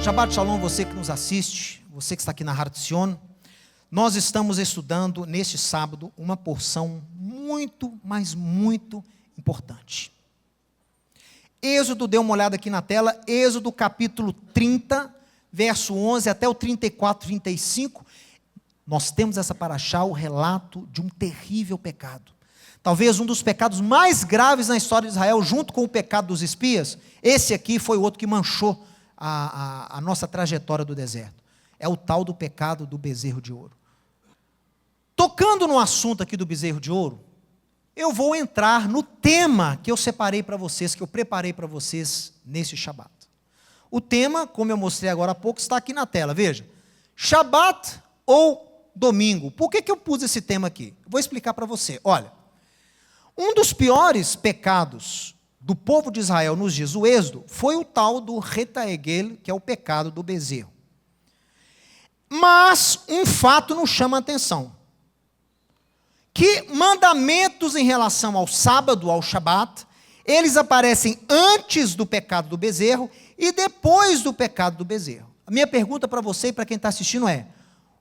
Shabbat Shalom, você que nos assiste, você que está aqui na Hartzion. Nós estamos estudando neste sábado uma porção muito, mas muito importante. Êxodo, dê uma olhada aqui na tela, Êxodo capítulo 30, verso 11 até o 34, 35. Nós temos essa paraxá, o relato de um terrível pecado. Talvez um dos pecados mais graves na história de Israel, junto com o pecado dos espias. Esse aqui foi o outro que manchou a nossa trajetória do deserto. É o tal do pecado do bezerro de ouro. Tocando no assunto aqui do bezerro de ouro, eu vou entrar no tema que eu separei para vocês, que eu preparei para vocês nesse Shabat. O tema, como eu mostrei agora há pouco, está aqui na tela. Veja, Shabat ou domingo. Por que eu pus esse tema aqui? Vou explicar para você. Olha, um dos piores pecados do povo de Israel nos dias do Êxodo foi o tal do retaegel, que é o pecado do bezerro. Mas um fato nos chama a atenção. Que mandamentos em relação ao sábado, ao Shabat, eles aparecem antes do pecado do bezerro e depois do pecado do bezerro. A minha pergunta para você e para quem está assistindo é: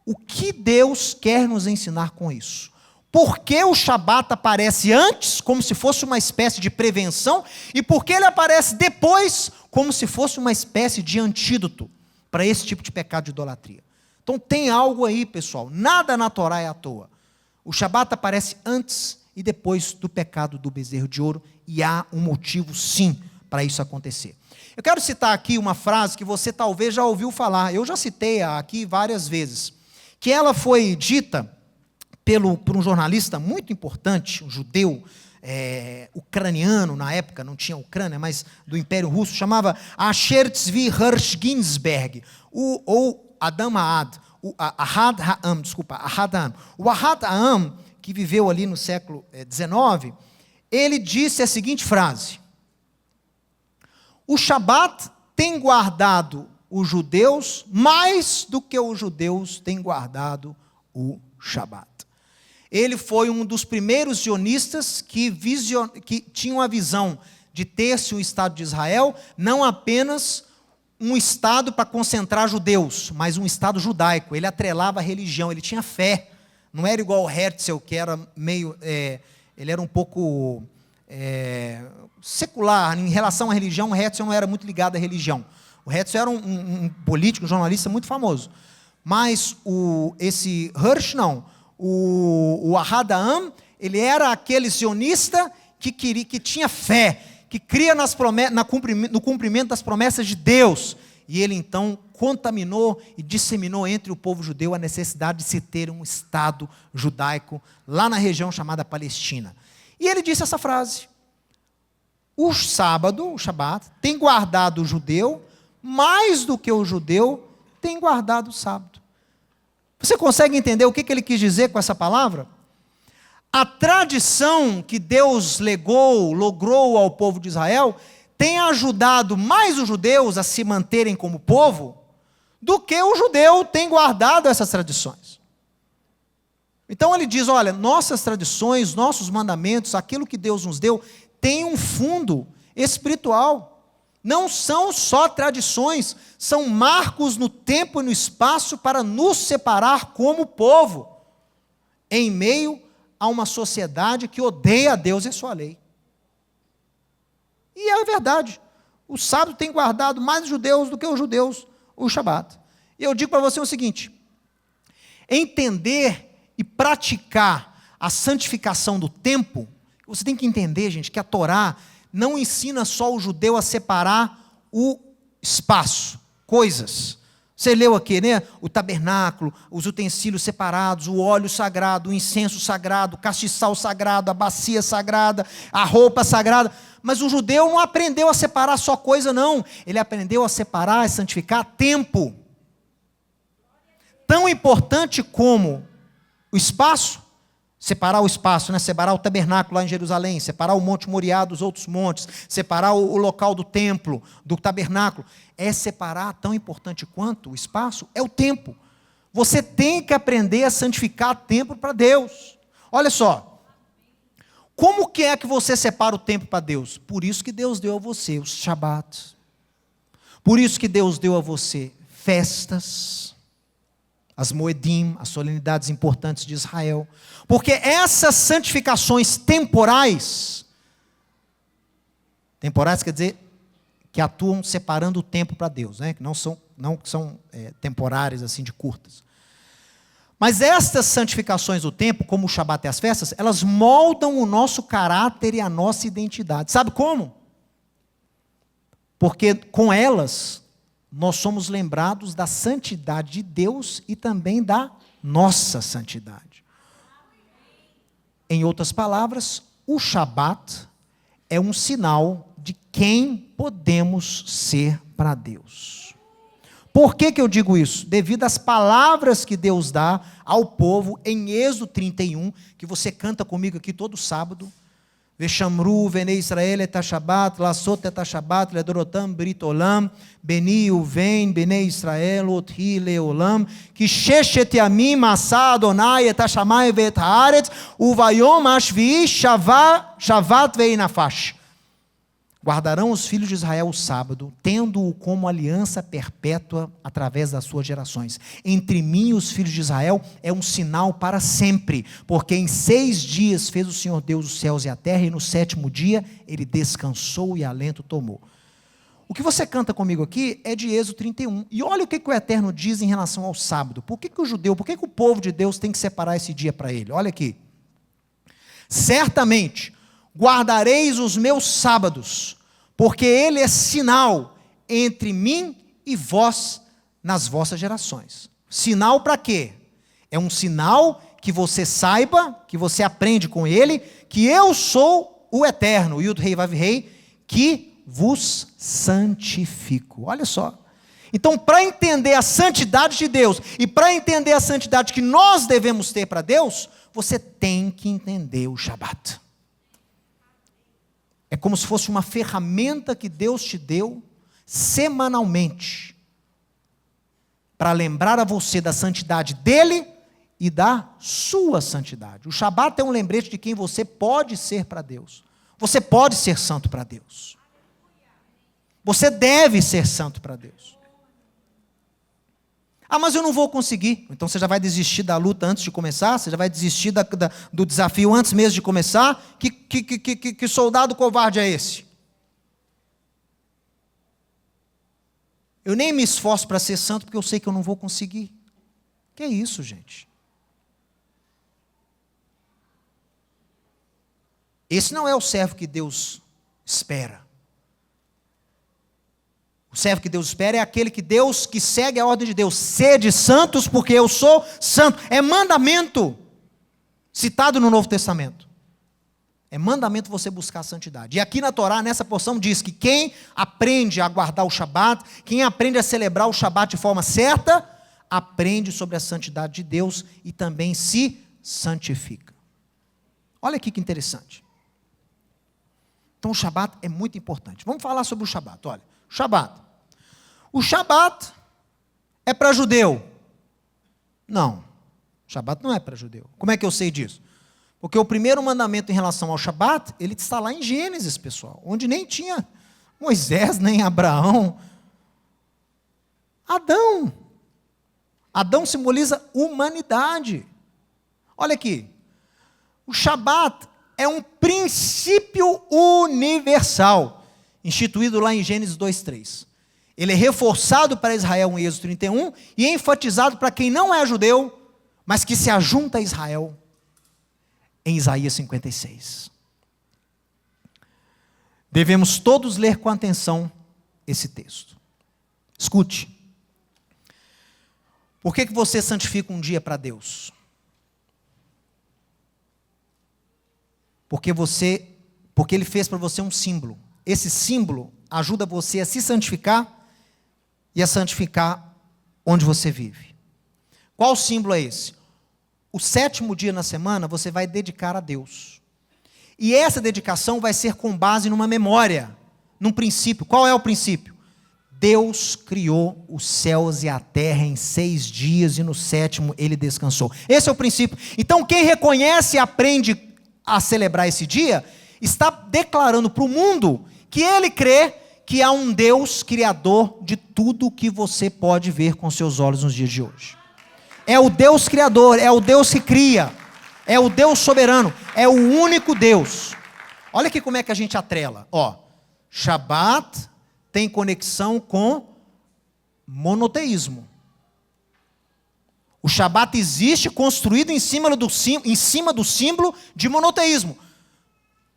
o que Deus quer nos ensinar com isso? Por que o Shabat aparece antes, como se fosse uma espécie de prevenção, e por que ele aparece depois, como se fosse uma espécie de antídoto para esse tipo de pecado de idolatria? Então tem algo aí, pessoal, nada na Torá é à toa. O Shabat aparece antes e depois do pecado do bezerro de ouro, e há um motivo sim para isso acontecer. Eu quero citar aqui uma frase que você talvez já ouviu falar, eu já citei aqui várias vezes, que ela foi dita por um jornalista muito importante, um judeu ucraniano, na época não tinha Ucrânia, mas do Império Russo, chamava Asher Tzvi Hirsch Ginsberg, ou Adam Ahad, o Ahad Ha'am, o Ahad Ha'am, que viveu ali no século XIX, ele disse a seguinte frase: o Shabat tem guardado os judeus mais do que os judeus têm guardado o Shabat. Ele foi um dos primeiros sionistas que tinham a visão de ter-se um Estado de Israel, não apenas um Estado para concentrar judeus, mas um Estado judaico. Ele atrelava a religião, ele tinha fé. Não era igual o Herzl, que era meio... ele era um pouco secular. Em relação à religião, o Herzl não era muito ligado à religião. O Herzl era um político, um jornalista muito famoso. Mas esse Hirsch não. O Ahad Ha'am, ele era aquele sionista que tinha fé, que cria no cumprimento das promessas de Deus. E ele então contaminou e disseminou entre o povo judeu a necessidade de se ter um Estado judaico lá na região chamada Palestina. E ele disse essa frase: o sábado, o Shabat, tem guardado o judeu mais do que o judeu tem guardado o sábado. Você consegue entender o que ele quis dizer com essa palavra? A tradição que Deus logrou ao povo de Israel, tem ajudado mais os judeus a se manterem como povo, do que o judeu tem guardado essas tradições. Então ele diz, olha, nossas tradições, nossos mandamentos, aquilo que Deus nos deu, tem um fundo espiritual. Não são só tradições, são marcos no tempo e no espaço para nos separar como povo, em meio a uma sociedade que odeia a Deus e a sua lei. E é verdade, o sábado tem guardado mais os judeus do que os judeus o Shabat. E eu digo para você o seguinte: entender e praticar a santificação do tempo, você tem que entender, gente, que a Torá não ensina só o judeu a separar o espaço, coisas. Você leu aqui, né? O tabernáculo, os utensílios separados, o óleo sagrado, o incenso sagrado, o castiçal sagrado, a bacia sagrada, a roupa sagrada. Mas o judeu não aprendeu a separar só coisa, não. Ele aprendeu a separar e santificar tempo. Tão importante como o espaço, separar o espaço, né? Separar o tabernáculo lá em Jerusalém, separar o Monte Moriá dos outros montes, separar o local do templo, do tabernáculo. É separar, tão importante quanto o espaço, é o tempo. Você tem que aprender a santificar tempo para Deus. Olha só, como que é que você separa o tempo para Deus? Por isso que Deus deu a você os Shabbat. Por isso que Deus deu a você festas, as Moedim, as solenidades importantes de Israel, porque essas santificações temporais quer dizer que atuam separando o tempo para Deus, né? Que não são temporárias assim de curtas. Mas estas santificações do tempo, como o Shabat e as festas, elas moldam o nosso caráter e a nossa identidade. Sabe como? Porque com elas, nós somos lembrados da santidade de Deus e também da nossa santidade. Em outras palavras, o Shabat é um sinal de quem podemos ser para Deus. Por que eu digo isso? Devido às palavras que Deus dá ao povo em Êxodo 31, que você canta comigo aqui todo sábado. Veshamru, Venei Israel, et Shabat, Lasot et Shabat, Ledorotam, Brit Olam, Beni Uven, Benei Israel, Othi Leolam, que Sheshet Yamim, Asa Adonai, et Hashamai, Vet Haaretz, Uvayom Ashvi, Shavat Veinafash. Guardarão os filhos de Israel o sábado, tendo-o como aliança perpétua através das suas gerações. Entre mim e os filhos de Israel é um sinal para sempre, porque em 6 dias fez o Senhor Deus os céus e a terra, e no 7º dia ele descansou e alento tomou. O que você canta comigo aqui é de Êxodo 31. E olha o que o Eterno diz em relação ao sábado. Por que o povo de Deus tem que separar esse dia para ele? Olha aqui. Certamente guardareis os meus sábados, porque ele é sinal entre mim e vós nas vossas gerações. Sinal para quê? É um sinal que você saiba, que você aprende com ele, que eu sou o Eterno, Yud Rei Vav Rei, que vos santifico. Olha só. Então, para entender a santidade de Deus e para entender a santidade que nós devemos ter para Deus, você tem que entender o Shabat. É como se fosse uma ferramenta que Deus te deu semanalmente para lembrar a você da santidade dele e da sua santidade. O Shabat é um lembrete de quem você pode ser para Deus. Você pode ser santo para Deus. Você deve ser santo para Deus. Ah, mas eu não vou conseguir. Então você já vai desistir da luta antes de começar? Você já vai desistir do desafio antes mesmo de começar? Que soldado covarde é esse? Eu nem me esforço para ser santo porque eu sei que eu não vou conseguir. Que é isso, gente? Esse não é o servo que Deus espera. O servo que Deus espera é aquele que segue a ordem de Deus. Sede santos, porque eu sou santo. É mandamento, citado no Novo Testamento. É mandamento você buscar a santidade. E aqui na Torá, nessa porção, diz que quem aprende a guardar o Shabat, quem aprende a celebrar o Shabat de forma certa, aprende sobre a santidade de Deus e também se santifica. Olha aqui que interessante. Então o Shabat é muito importante. Vamos falar sobre o Shabat. Olha, Shabat. O Shabat é para judeu? Não. O Shabat não é para judeu. Como é que eu sei disso? Porque o primeiro mandamento em relação ao Shabat, ele está lá em Gênesis, pessoal, onde nem tinha Moisés, nem Abraão. Adão. Adão simboliza humanidade. Olha aqui. O Shabat é um princípio universal, instituído lá em Gênesis 2:3. Ele é reforçado para Israel em Êxodo 31 e enfatizado para quem não é judeu, mas que se ajunta a Israel em Isaías 56. Devemos todos ler com atenção esse texto. Escute. Por que você santifica um dia para Deus? Porque ele fez para você um símbolo. Esse símbolo ajuda você a se santificar e a santificar onde você vive. Qual símbolo é esse? O 7º dia na semana você vai dedicar a Deus. E essa dedicação vai ser com base numa memória, num princípio. Qual é o princípio? Deus criou os céus e a terra em 6 dias e no 7º ele descansou. Esse é o princípio. Então quem reconhece e aprende a celebrar esse dia, está declarando para o mundo que ele crê que há um Deus criador de tudo que você pode ver com seus olhos nos dias de hoje. É o Deus criador, é o Deus que cria, é o Deus soberano, é o único Deus. Olha aqui como é que a gente atrela. Shabat tem conexão com monoteísmo. O Shabat existe construído em cima do símbolo de monoteísmo.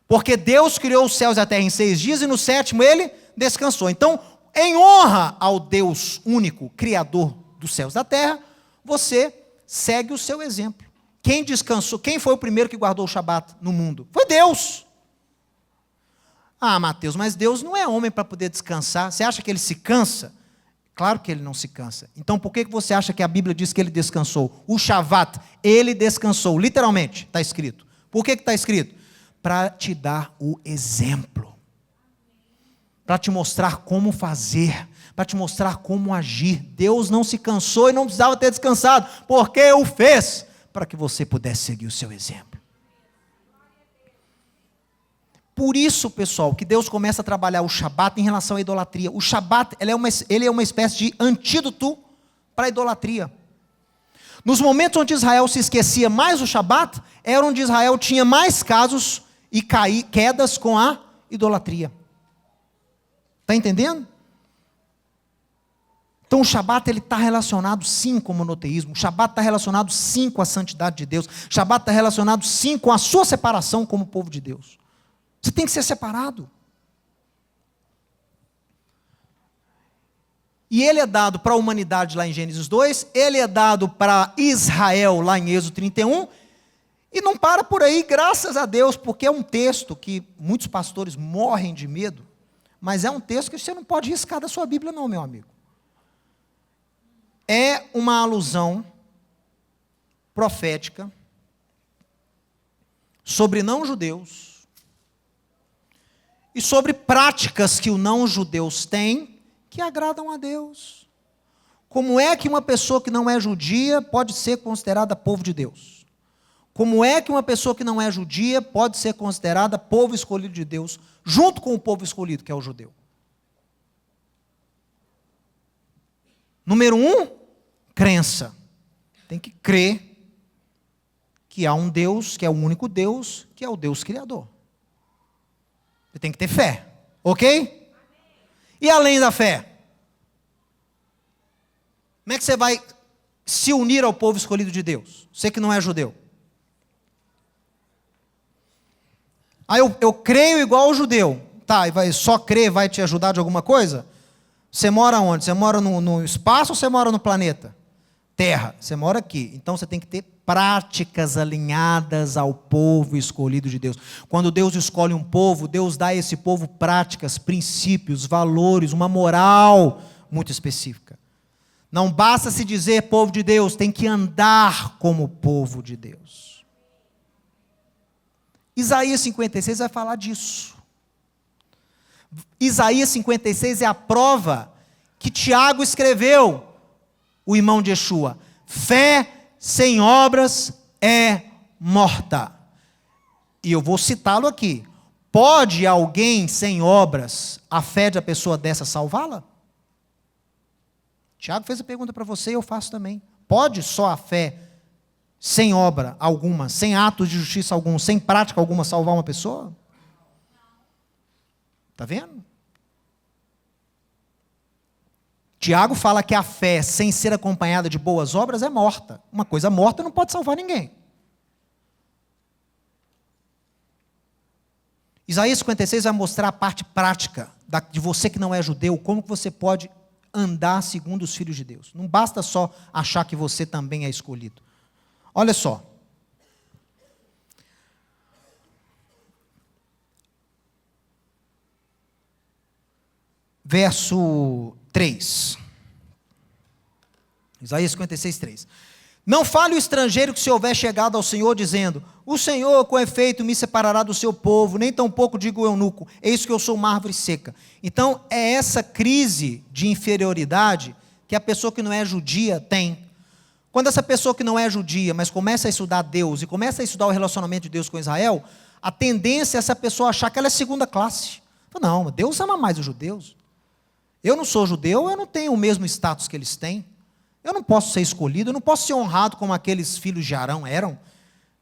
Porque Deus criou os céus e a terra em 6 dias e no 7º ele descansou. Então, em honra ao Deus único, criador dos céus e da terra, você segue o seu exemplo. Quem descansou? Quem foi o primeiro que guardou o Shabat no mundo? Foi Deus. Ah, Mateus, mas Deus não é homem para poder descansar. Você acha que ele se cansa? Claro que ele não se cansa. Então por que você acha que a Bíblia diz que ele descansou? O Shabat, ele descansou, literalmente, está escrito. Por que está escrito? Para te dar o exemplo. Para te mostrar como fazer. Para te mostrar como agir. Deus não se cansou e não precisava ter descansado. Porque o fez para que você pudesse seguir o seu exemplo. Por isso, pessoal, que Deus começa a trabalhar o Shabat em relação à idolatria. O Shabat, ele é uma espécie de antídoto para a idolatria. Nos momentos onde Israel se esquecia mais do Shabat, era onde Israel tinha mais casos e quedas com a idolatria. Está entendendo? Então o Shabat está relacionado sim com o monoteísmo. O Shabat está relacionado sim com a santidade de Deus. O Shabat está relacionado sim com a sua separação como povo de Deus. Você tem que ser separado. E ele é dado para a humanidade lá em Gênesis 2, ele é dado para Israel lá em Êxodo 31, e não para por aí, graças a Deus, porque é um texto que muitos pastores morrem de medo, mas é um texto que você não pode riscar da sua Bíblia não, meu amigo. É uma alusão profética sobre não-judeus, e sobre práticas que os não-judeus têm, que agradam a Deus. Como é que uma pessoa que não é judia pode ser considerada povo de Deus? Como é que uma pessoa que não é judia pode ser considerada povo escolhido de Deus, junto com o povo escolhido, que é o judeu? Número 1, crença. Tem que crer que há um Deus, que é o único Deus, que é o Deus Criador. Você tem que ter fé, ok? E além da fé? Como é que você vai se unir ao povo escolhido de Deus? Você que não é judeu. Eu creio igual ao judeu. Tá, e vai só crer vai te ajudar de alguma coisa? Você mora onde? Você mora no espaço ou você mora no planeta? Terra. Você mora aqui. Então você tem que ter práticas alinhadas ao povo escolhido de Deus. Quando Deus escolhe um povo, Deus dá a esse povo práticas, princípios, valores, uma moral muito específica. Não basta se dizer povo de Deus, tem que andar como povo de Deus. Isaías 56 vai falar disso. Isaías 56 é a prova que Tiago escreveu, o irmão de Yeshua. Fé sem obras é morta. E eu vou citá-lo aqui. Pode alguém sem obras, a fé de a pessoa dessa salvá-la? Tiago fez a pergunta para você e eu faço também. Pode só a fé, sem obra alguma, sem atos de justiça algum, sem prática alguma, salvar uma pessoa? Está vendo? Tiago fala que a fé, sem ser acompanhada de boas obras, é morta. Uma coisa morta não pode salvar ninguém. Isaías 56 vai mostrar a parte prática de você que não é judeu, como que você pode andar segundo os filhos de Deus. Não basta só achar que você também é escolhido. Olha só. Verso 3. Isaías 56, 3. Não fale o estrangeiro que se houver chegado ao Senhor, dizendo: o Senhor, com efeito, me separará do seu povo, nem tampouco digo o eunuco, eis que eu sou uma árvore seca. Então, é essa crise de inferioridade que a pessoa que não é judia tem. Quando essa pessoa que não é judia, mas começa a estudar Deus, e começa a estudar o relacionamento de Deus com Israel, a tendência é essa pessoa achar que ela é segunda classe. Não, Deus ama mais os judeus. Eu não sou judeu, eu não tenho o mesmo status que eles têm. Eu não posso ser escolhido, eu não posso ser honrado como aqueles filhos de Arão eram.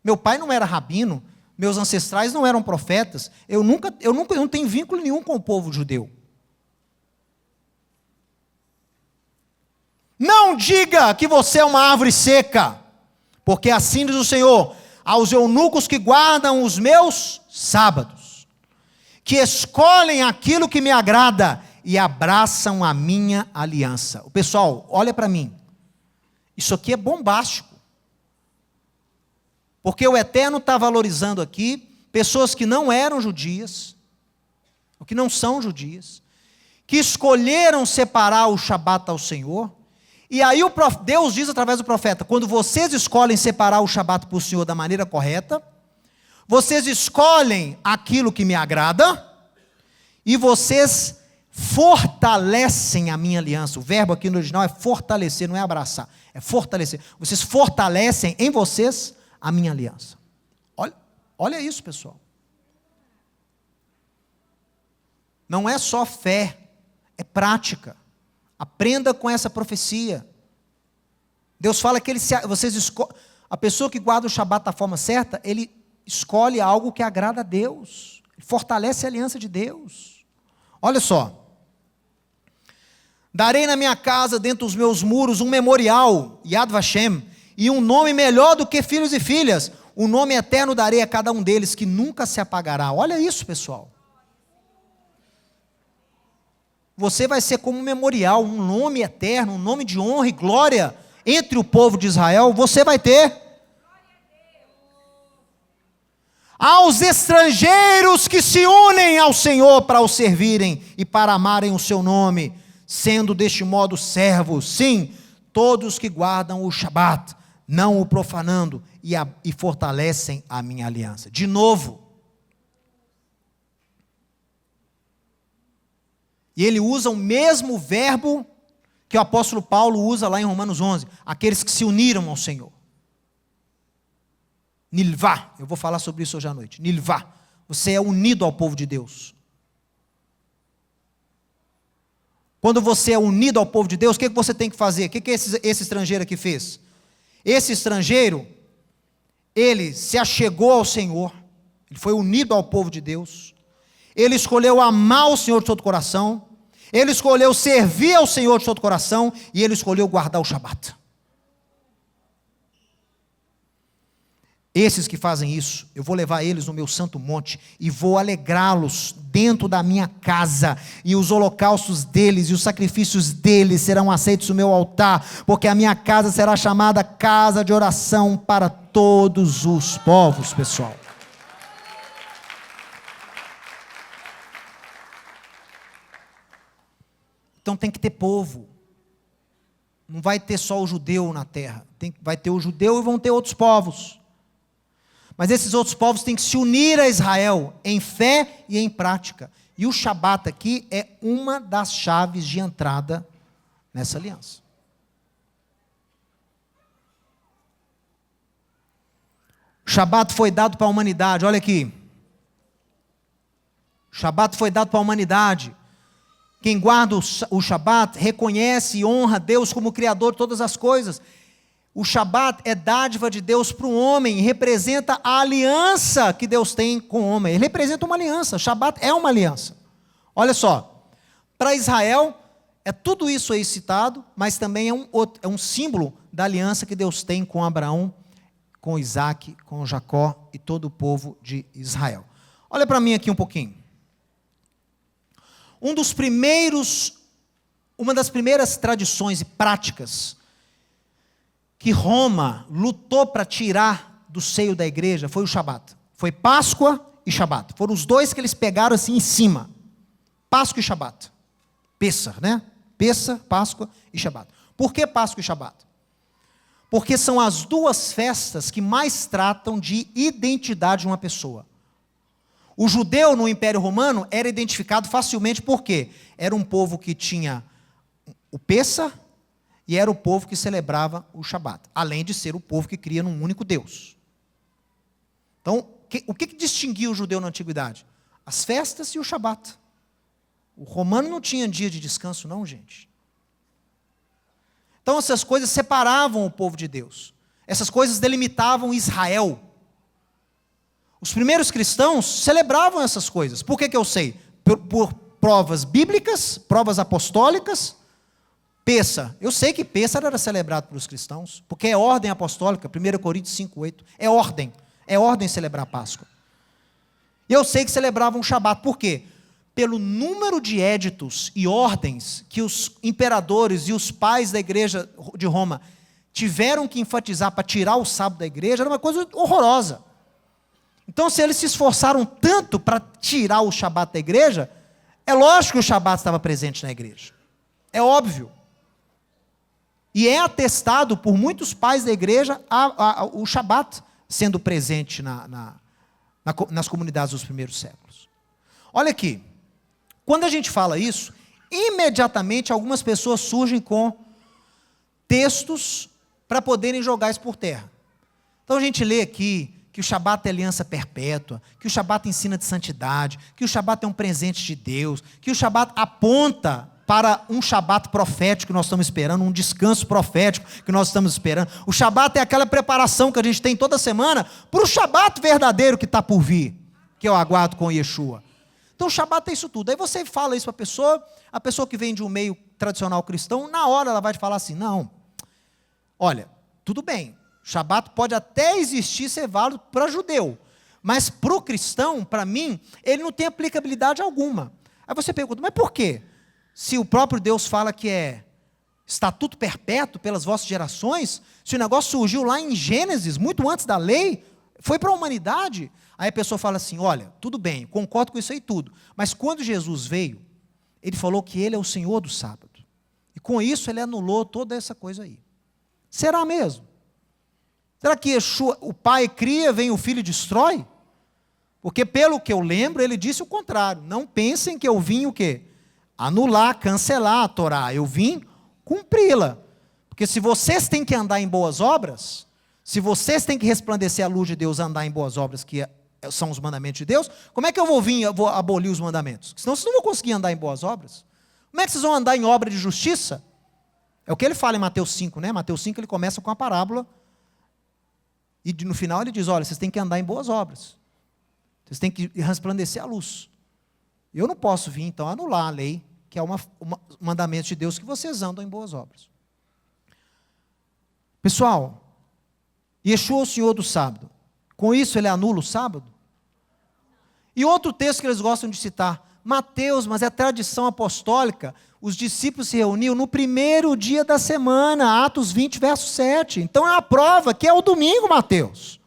Meu pai não era rabino, meus ancestrais não eram profetas. Eu não tenho vínculo nenhum com o povo judeu. Não diga que você é uma árvore seca, porque assim diz o Senhor, aos eunucos que guardam os meus sábados, que escolhem aquilo que me agrada e abraçam a minha aliança. O pessoal, olha para mim. Isso aqui é bombástico. Porque o Eterno está valorizando aqui pessoas que não eram judias, ou que não são judias, que escolheram separar o Shabat ao Senhor. E aí Deus diz através do profeta, quando vocês escolhem separar o Shabat para o Senhor da maneira correta, vocês escolhem aquilo que me agrada, e vocês fortalecem a minha aliança. O verbo aqui no original é fortalecer, não é abraçar, é fortalecer. Vocês fortalecem em vocês a minha aliança. Olha isso, pessoal. Não é só fé, é prática. Aprenda com essa profecia. Deus fala que a pessoa que guarda o Shabat da forma certa, ele escolhe algo que agrada a Deus. Ele fortalece a aliança de Deus. Olha só. Darei na minha casa, dentro dos meus muros, um memorial, Yad Vashem, e um nome melhor do que filhos e filhas. O nome eterno darei a cada um deles, que nunca se apagará. Olha isso, pessoal. Você vai ser como um memorial, um nome eterno, um nome de honra e glória entre o povo de Israel. Você vai ter. Aos estrangeiros que se unem ao Senhor para o servirem e para amarem o seu nome, sendo deste modo servos, sim, todos que guardam o Shabat, não o profanando, e fortalecem a minha aliança. De novo, e ele usa o mesmo verbo que o apóstolo Paulo usa lá em Romanos 11, aqueles que se uniram ao Senhor. Nilvá, eu vou falar sobre isso hoje à noite. Nilvá, você é unido ao povo de Deus. Quando você é unido ao povo de Deus, o que você tem que fazer? O que esse estrangeiro aqui fez? Esse estrangeiro, ele se achegou ao Senhor, ele foi unido ao povo de Deus, ele escolheu amar o Senhor de todo o coração, ele escolheu servir ao Senhor de todo o coração, e ele escolheu guardar o Shabat. Esses que fazem isso, eu vou levar eles no meu santo monte e vou alegrá-los dentro da minha casa, e os holocaustos deles e os sacrifícios deles serão aceitos no meu altar, porque a minha casa será chamada casa de oração para todos os povos, pessoal. Então tem que ter povo. Não vai ter só o judeu na terra, vai ter o judeu e vão ter outros povos. Mas esses outros povos têm que se unir a Israel em fé e em prática. E o Shabat aqui é uma das chaves de entrada nessa aliança. O Shabat foi dado para a humanidade, olha aqui. O Shabat foi dado para a humanidade. Quem guarda o Shabat reconhece e honra Deus como Criador de todas as coisas. O Shabat é dádiva de Deus para o homem, e representa a aliança que Deus tem com o homem. Ele representa uma aliança, o Shabat é uma aliança. Olha só, para Israel, é tudo isso aí citado, mas também é um símbolo da aliança que Deus tem com Abraão, com Isaac, com Jacó e todo o povo de Israel. Olha para mim aqui um pouquinho. Uma das primeiras tradições e práticas que Roma lutou para tirar do seio da igreja foi o Shabat. Foi Páscoa e Shabat. Foram os dois que eles pegaram assim em cima. Páscoa e Shabat. Pessah, né? Pessah, Páscoa e Shabat. Por que Páscoa e Shabat? Porque são as duas festas que mais tratam de identidade de uma pessoa. O judeu no Império Romano era identificado facilmente por quê? Era um povo que tinha o Pessah, e era o povo que celebrava o Shabat, além de ser o povo que cria num único Deus. Então, o que distinguia o judeu na antiguidade? As festas e o Shabat. O romano não tinha dia de descanso, não, gente. Então essas coisas separavam o povo de Deus. Essas coisas delimitavam Israel. Os primeiros cristãos celebravam essas coisas. Por que eu sei? Por provas bíblicas, provas apostólicas. Pêssar. Eu sei que Pêssar era celebrado pelos cristãos, porque é ordem apostólica, 1 Coríntios 5:8. É ordem celebrar a Páscoa. E eu sei que celebravam o Shabat. Por quê? Pelo número de éditos e ordens que os imperadores e os pais da igreja de Roma tiveram que enfatizar para tirar o sábado da igreja, era uma coisa horrorosa. Então, se eles se esforçaram tanto para tirar o Shabat da igreja, é lógico que o Shabat estava presente na igreja. É óbvio. E é atestado por muitos pais da igreja o Shabat sendo presente nas comunidades dos primeiros séculos. Olha aqui. Quando a gente fala isso, imediatamente algumas pessoas surgem com textos para poderem jogar isso por terra. Então a gente lê aqui que o Shabat é aliança perpétua, que o Shabat ensina de santidade, que o Shabat é um presente de Deus, que o Shabat aponta para um Shabat profético que nós estamos esperando, um descanso profético que nós estamos esperando. O Shabat é aquela preparação que a gente tem toda semana para o Shabat verdadeiro que está por vir, que eu aguardo com Yeshua. Então o Shabat é isso tudo. Aí você fala isso para a pessoa que vem de um meio tradicional cristão, na hora ela vai te falar assim, não, olha, tudo bem, Shabat pode até existir, ser válido para judeu, mas para o cristão, para mim, ele não tem aplicabilidade alguma. Aí você pergunta, mas por quê? Se o próprio Deus fala que é estatuto perpétuo pelas vossas gerações, se o negócio surgiu lá em Gênesis, muito antes da lei, foi para a humanidade. Aí a pessoa fala assim, olha, tudo bem, concordo com isso aí tudo, mas quando Jesus veio, ele falou que ele é o Senhor do sábado. E com isso ele anulou toda essa coisa aí. Será mesmo? Será que Yeshua, o pai cria, vem o filho e destrói? Porque pelo que eu lembro, ele disse o contrário. Não pensem que eu vim o quê? Anular, cancelar a Torá. Eu vim cumpri-la. Porque se vocês têm que andar em boas obras, se vocês têm que resplandecer a luz de Deus, andar em boas obras, que são os mandamentos de Deus, como é que eu vou abolir os mandamentos? Senão vocês não vão conseguir andar em boas obras. Como é que vocês vão andar em obra de justiça? É o que ele fala em Mateus 5, né? Mateus 5 ele começa com a parábola, e no final ele diz, olha, vocês têm que andar em boas obras. Vocês têm que resplandecer a luz. Eu não posso vir, então, anular a lei, que é um mandamento de Deus, que vocês andam em boas obras. Pessoal, Yeshua é o Senhor do sábado. Com isso ele anula o sábado? E outro texto que eles gostam de citar, Mateus, mas é tradição apostólica, os discípulos se reuniam no primeiro dia da semana, Atos 20, verso 7. Então é a prova que é o domingo, Mateus.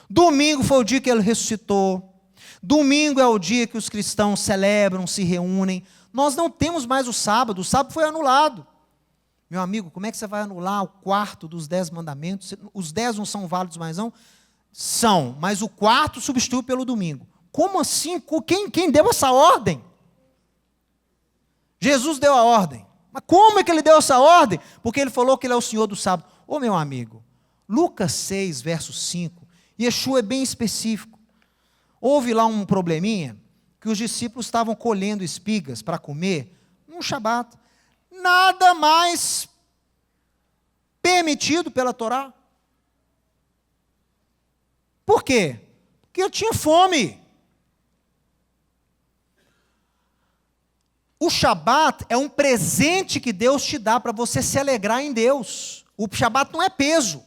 Domingo foi o dia que ele ressuscitou. Domingo é o dia que os cristãos celebram, se reúnem. Nós não temos mais o sábado foi anulado. Meu amigo, como é que você vai anular o quarto dos 10 mandamentos? Os 10 não são válidos mais não? São, mas o quarto substitui pelo domingo. Como assim? Quem deu essa ordem? Jesus deu a ordem. Mas como é que ele deu essa ordem? Porque ele falou que ele é o Senhor do sábado. Ô meu amigo, Lucas 6, verso 5, Yeshua é bem específico. Houve lá um probleminha, que os discípulos estavam colhendo espigas para comer, num Shabat. Nada mais permitido pela Torá. Por quê? Porque eu tinha fome. O Shabat é um presente que Deus te dá para você se alegrar em Deus. O Shabat não é peso.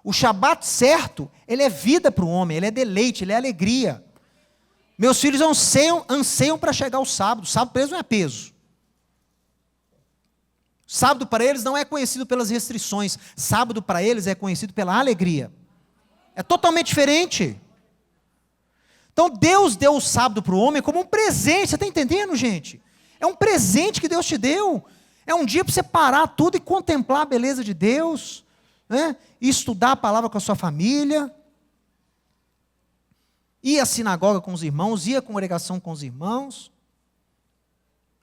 O Shabat certo, ele é vida para o homem, ele é deleite, ele é alegria. Meus filhos anseiam para chegar ao sábado. Sábado para eles não é peso. Sábado para eles não é conhecido pelas restrições. Sábado para eles é conhecido pela alegria. É totalmente diferente. Então Deus deu o sábado para o homem como um presente. Você está entendendo, gente? É um presente que Deus te deu. É um dia para você parar tudo e contemplar a beleza de Deus, né? E estudar a palavra com a sua família. Ir à sinagoga com os irmãos, ir à congregação com os irmãos.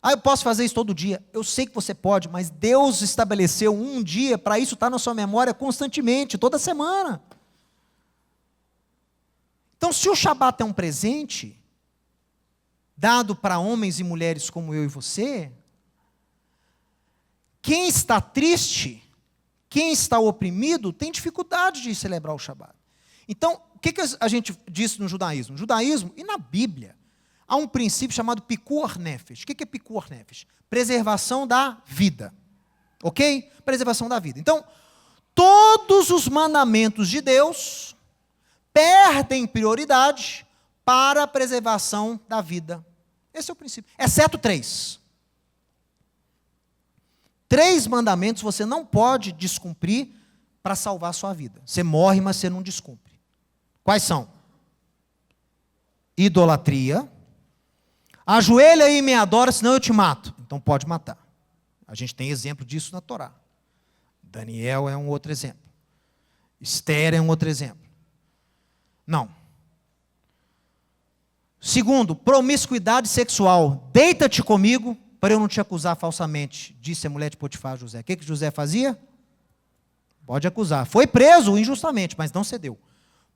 Ah, eu posso fazer isso todo dia. Eu sei que você pode, mas Deus estabeleceu um dia para isso estar na sua memória constantemente, toda semana. Então, se o Shabat é um presente, dado para homens e mulheres como eu e você, quem está triste, quem está oprimido, tem dificuldade de celebrar o Shabat. Então, o que a gente disse no judaísmo? No judaísmo e na Bíblia, há um princípio chamado Pikuach Nefesh. O que é Pikuach Nefesh? Preservação da vida. Ok? Preservação da vida. Então, todos os mandamentos de Deus perdem prioridade para a preservação da vida. Esse é o princípio. Exceto 3. 3 mandamentos você não pode descumprir para salvar a sua vida. Você morre, mas você não descumpre. Quais são? Idolatria. Ajoelha e me adora, senão eu te mato. Então pode matar. A gente tem exemplo disso na Torá. Daniel é um outro exemplo. Esther é um outro exemplo. Não. Segundo, promiscuidade sexual. Deita-te comigo para eu não te acusar falsamente, disse a mulher de Potifar a José. O que José fazia? Pode acusar. Foi preso injustamente, mas não cedeu.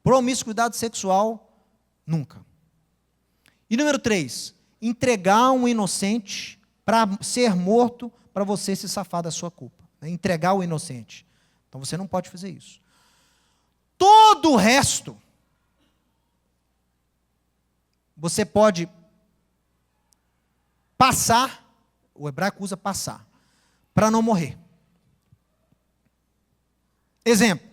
Promiscuidade sexual, nunca. E número 3, entregar um inocente para ser morto, para você se safar da sua culpa. Entregar o inocente. Então você não pode fazer isso. Todo o resto, você pode passar, o hebraico usa passar, para não morrer. Exemplo.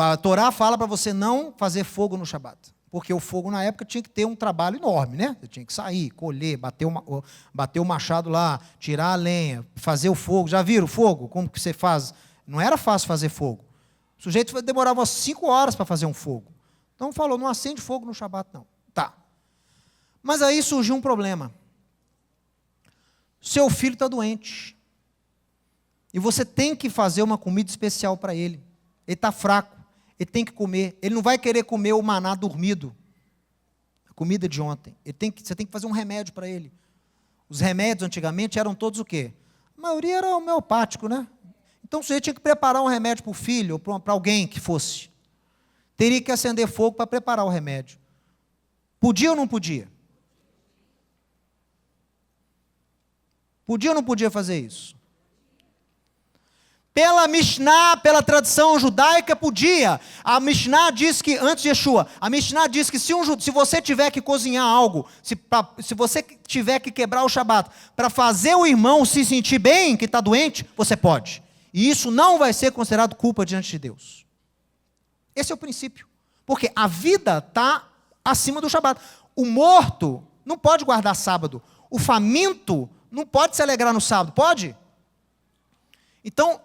A Torá fala para você não fazer fogo no Shabat. Porque o fogo na época tinha que ter um trabalho enorme, né? Você tinha que sair, colher, bater o machado lá, tirar a lenha, fazer o fogo. Já viram o fogo? Como que você faz? Não era fácil fazer fogo. O sujeito demorava 5 horas para fazer um fogo. Então falou, não acende fogo no Shabat não. Tá. Mas aí surgiu um problema. Seu filho está doente. E você tem que fazer uma comida especial para ele. Ele está fraco. Ele tem que comer. Ele não vai querer comer o maná dormido. A comida de ontem. Você tem que fazer um remédio para ele. Os remédios antigamente eram todos o quê? A maioria era homeopático, né? Então o sujeito tinha que preparar um remédio para o filho, ou para alguém que fosse. Teria que acender fogo para preparar o remédio. Podia ou não podia? Podia ou não podia fazer isso? Pela Mishnah, pela tradição judaica, podia. A Mishnah diz que, antes de Yeshua, a Mishnah diz que se você tiver que cozinhar algo, se você tiver que quebrar o Shabat, para fazer o irmão se sentir bem, que está doente, você pode. E isso não vai ser considerado culpa diante de Deus. Esse é o princípio. Porque a vida está acima do Shabat. O morto não pode guardar sábado. O faminto não pode se alegrar no sábado. Pode? Então,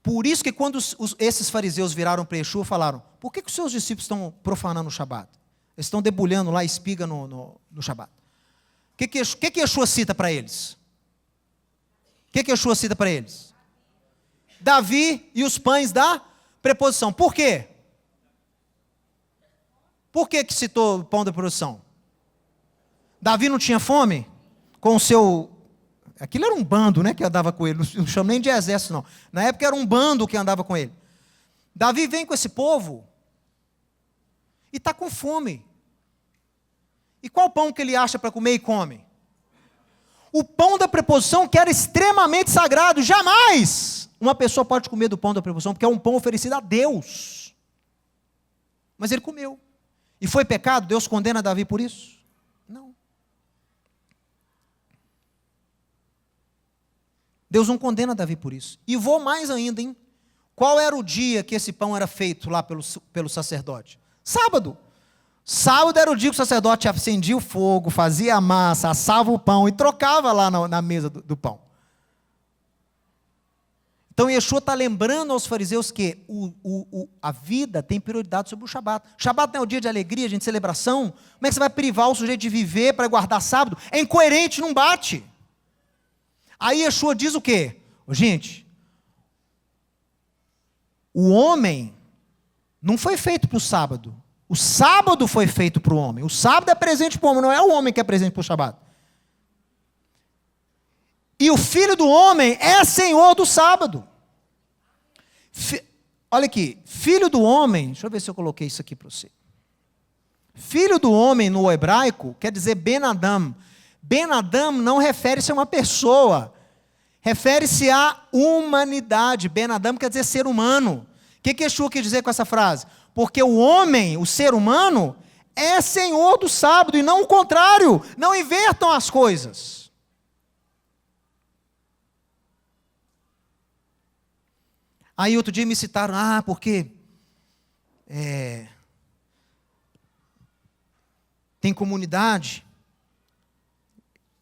por isso que quando esses fariseus viraram para Yeshua, falaram, por que os seus discípulos estão profanando o Shabat? Eles estão debulhando lá espiga no Shabat. O que Yeshua cita para eles? O que Yeshua cita para eles? Davi e os pães da preposição. Por quê? Por que citou o pão da preposição? Davi não tinha fome? Com o seu... Aquilo era um bando, né, que andava com ele. Não chamo nem de exército, não. Na época era um bando que andava com ele. Davi vem com esse povo e está com fome. E qual pão que ele acha para comer e come? O pão da preposição, que era extremamente sagrado. Jamais uma pessoa pode comer do pão da preposição, porque é um pão oferecido a Deus. Mas ele comeu. E foi pecado? Deus condena Davi por isso? Não. Deus não condena Davi por isso. E vou mais ainda, hein? Qual era o dia que esse pão era feito lá pelo sacerdote? Sábado. Sábado era o dia que o sacerdote acendia o fogo, fazia a massa, assava o pão e trocava lá na mesa do pão. Então Yeshua está lembrando aos fariseus que a vida tem prioridade sobre o Shabat. Shabat não é o dia de alegria, de celebração. Como é que você vai privar o sujeito de viver para guardar sábado? É incoerente, não bate. Aí Yeshua diz o quê? Gente, o homem não foi feito para o sábado. O sábado foi feito para o homem. O sábado é presente para o homem, não é o homem que é presente para o Shabat. E o Filho do Homem é Senhor do sábado. Olha aqui, Filho do Homem, deixa eu ver se eu coloquei isso aqui para você. Filho do homem no hebraico quer dizer Ben Adam. Ben Adam não refere-se a uma pessoa, refere-se à humanidade. Ben Adam quer dizer ser humano. O que Yeshua quer dizer com essa frase? Porque o homem, o ser humano, é senhor do sábado e não o contrário. Não invertam as coisas. Aí outro dia me citaram, porque tem comunidade,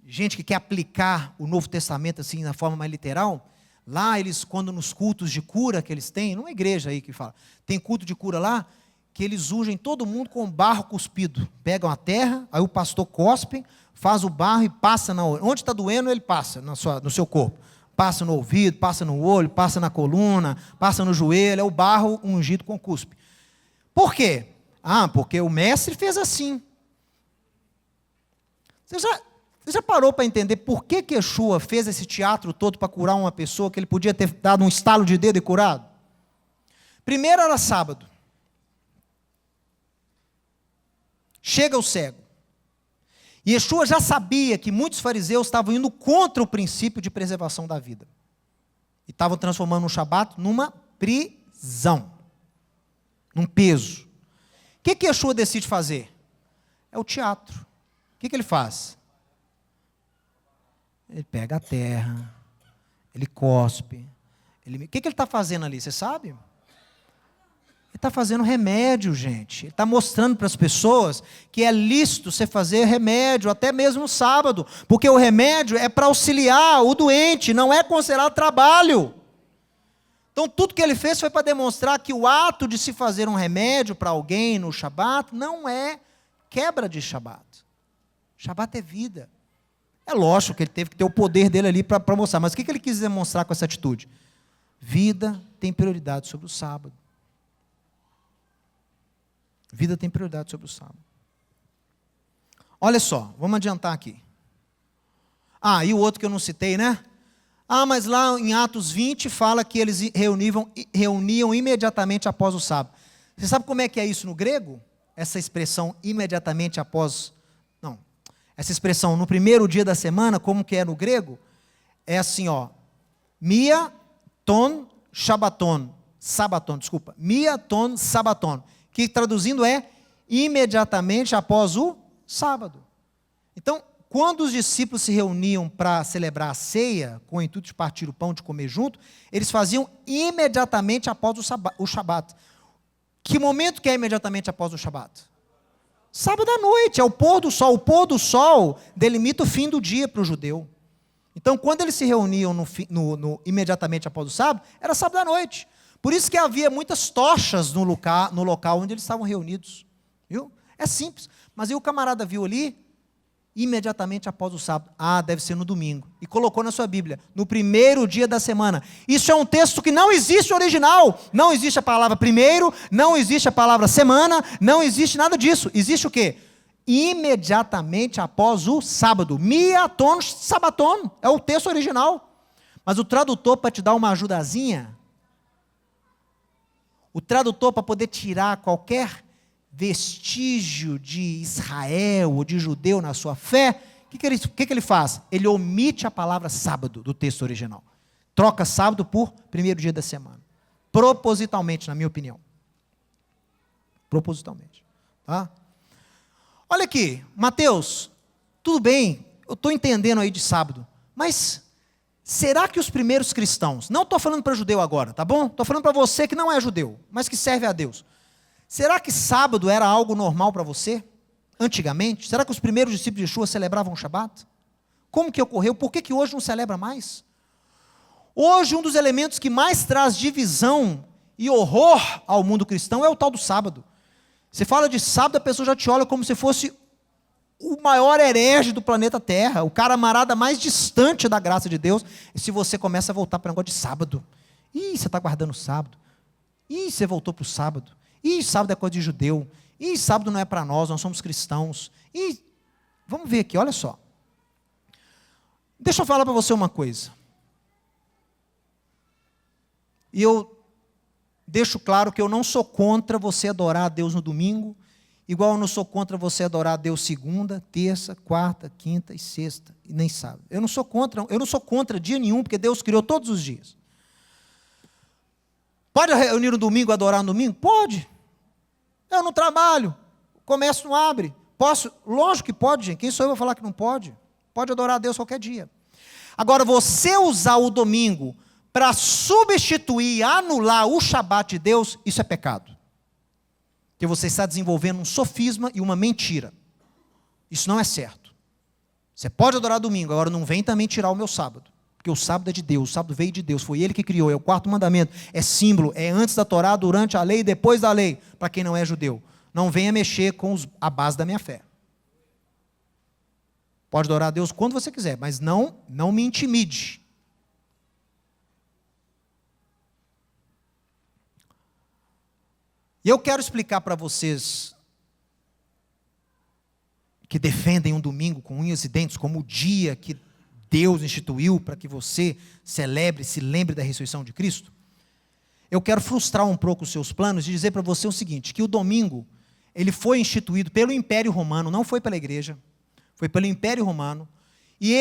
gente que quer aplicar o Novo Testamento assim na forma mais literal. Lá eles, quando nos cultos de cura que eles têm, numa igreja aí que fala, tem culto de cura lá, que eles ungem todo mundo com barro cuspido. Pegam a terra, aí o pastor cospe, faz o barro e passa onde está doendo, ele passa no seu corpo. Passa no ouvido, passa no olho, passa na coluna, passa no joelho, é o barro ungido com cuspe. Por quê? Porque o mestre fez assim. Você já parou para entender por que Yeshua fez esse teatro todo para curar uma pessoa que ele podia ter dado um estalo de dedo e curado? Primeiro era sábado. Chega o cego. E Yeshua já sabia que muitos fariseus estavam indo contra o princípio de preservação da vida. E estavam transformando o Shabat numa prisão. Num peso. O que Yeshua decide fazer? É o teatro. O que ele faz? Ele pega a terra, ele cospe. O que ele está fazendo ali, você sabe? Ele está fazendo remédio, gente. Ele está mostrando para as pessoas que é lícito você fazer remédio, até mesmo no sábado. Porque o remédio é para auxiliar o doente, não é considerado trabalho. Então tudo que ele fez foi para demonstrar que o ato de se fazer um remédio para alguém no Shabat não é quebra de Shabat. Shabat é vida. É lógico que ele teve que ter o poder dele ali para mostrar. Mas o que ele quis demonstrar com essa atitude? Vida tem prioridade sobre o sábado. Vida tem prioridade sobre o sábado. Olha só, vamos adiantar aqui. E o outro que eu não citei, né? Mas lá em Atos 20 fala que eles reuniam imediatamente após o sábado. Você sabe como é que é isso no grego? Essa expressão imediatamente após... Essa expressão, no primeiro dia da semana, como que é no grego? É assim, mia ton shabaton. Sabaton, desculpa. Mia ton sabaton. Que traduzindo é imediatamente após o sábado. Então, quando os discípulos se reuniam para celebrar a ceia, com o intuito de partir o pão, de comer junto, eles faziam imediatamente após o Shabat. Que momento que é imediatamente após o Shabat? Sábado à noite, é o pôr do sol. O pôr do sol delimita o fim do dia para o judeu. Então, quando eles se reuniam imediatamente após o sábado, era sábado à noite. Por isso que havia muitas tochas no local onde eles estavam reunidos. Viu? É simples. Mas aí o camarada viu ali, imediatamente após o sábado. Deve ser no domingo. E colocou na sua Bíblia, no primeiro dia da semana. Isso é um texto que não existe original. Não existe a palavra primeiro, não existe a palavra semana, não existe nada disso. Existe o quê? Imediatamente após o sábado. Miaton sabaton. É o texto original. Mas o tradutor, para te dar uma ajudazinha, o tradutor, para poder tirar qualquer vestígio de Israel ou de judeu na sua fé, o que ele faz? Ele omite a palavra sábado do texto original. Troca sábado por primeiro dia da semana. Propositalmente, na minha opinião. Propositalmente. Tá? Olha aqui, Mateus, tudo bem, eu estou entendendo aí de sábado, mas será que os primeiros cristãos, não estou falando para judeu agora, tá bom? Estou falando para você que não é judeu, mas que serve a Deus. Será que sábado era algo normal para você? Antigamente? Será que os primeiros discípulos de Yeshua celebravam o Shabat? Como que ocorreu? Por que hoje não celebra mais? Hoje, um dos elementos que mais traz divisão e horror ao mundo cristão é o tal do sábado. Você fala de sábado, a pessoa já te olha como se fosse o maior herege do planeta Terra, o camarada mais distante da graça de Deus. E se você começa a voltar para o negócio de sábado, você está guardando o sábado, você voltou para o sábado, sábado é coisa de judeu, sábado não é para nós somos cristãos, vamos ver aqui, olha só. Deixa eu falar para você uma coisa. E eu deixo claro que eu não sou contra você adorar a Deus no domingo, Igual eu não sou contra você adorar a Deus segunda, terça, quarta, quinta e sexta, e nem sábado. Eu não sou contra dia nenhum, porque Deus criou todos os dias. Pode reunir no domingo, adorar no domingo? Pode. Eu não trabalho, o comércio não abre. Posso? Lógico que pode, gente. Quem sou eu para falar que não pode? Pode adorar a Deus qualquer dia. Agora, você usar o domingo para substituir, anular o Shabat de Deus, isso é pecado. Porque você está desenvolvendo um sofisma e uma mentira. Isso não é certo. Você pode adorar domingo, agora não vem também tirar o meu sábado. Porque o sábado é de Deus, o sábado veio de Deus, foi Ele que criou, é o quarto mandamento, é símbolo, é antes da Torá, durante a lei e depois da lei, para quem não é judeu. Não venha mexer com a base da minha fé. Pode adorar a Deus quando você quiser, mas não me intimide. E eu quero explicar para vocês que defendem um domingo com unhas e dentes como o dia que Deus instituiu para que você celebre, se lembre da ressurreição de Cristo. Eu quero frustrar um pouco os seus planos e dizer para você o seguinte, que o domingo, ele foi instituído pelo Império Romano, não foi pela igreja, foi pelo Império Romano, e